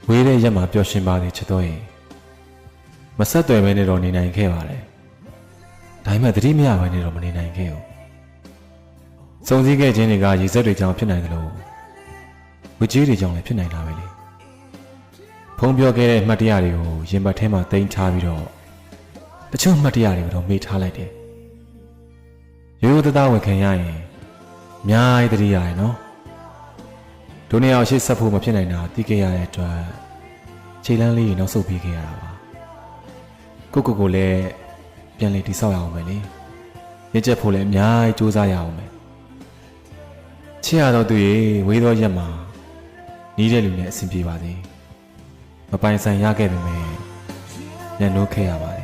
ဝေးတဲ့ရက်မှာပျော်ရွှင်ပါသည်ချစ်တော်ရဲ့မဆက်သွယ်မဲနဲ့တော့နေနိုင်ခဲ့ပါတယ်ဒါပေမဲ့သတိမရဘဲနဲ့တော့မနေနိုင်ခဲ့ဘူးစုံစည်းခဲ့ခြင်းတွေကရေစက်တွေကြောင့်ဖြစ်နိုင်တယ်လို့ဝေကြီးတွေကြောင့်လည်းဖြစ်နိုင်တာပဲလေဖုံးပြောခဲ့တဲ့အမှတ်တရတွေကိုရင်ဘတ်ထဲမှာတင်ထားပြီးတော့တချို့မှတ်တရတွေကိုတော့မေ့ထားလိုက်တယ်ရိုးရိုးသားသားဝန်ခံရရင်အများကြီးသတိရတယ်နော်ဒုနေရာရှိဆက်ဖို့မဖြစ်နိုင်တာသိခဲ့ရတဲ့အတွက်ခြေလမ်းလေးနောက်ဆုတ်ပြီးခဲ့ရတာပါကိုလည်းပြန်လေတိဆောက်ရအောင်ပဲလေရစ်ချက်ဖို့လည်းအများကြီးစူးစမ်းရအောင်ပဲချစ်ရတော့သူရေဝေးသောရက်မှာနီးတဲ့လူနဲ့အဆင်ပြေပါစေမပိုင်ဆိုင်ရခဲ့ပေမဲ့ညှိနှိုးခဲ့ရပါတယ်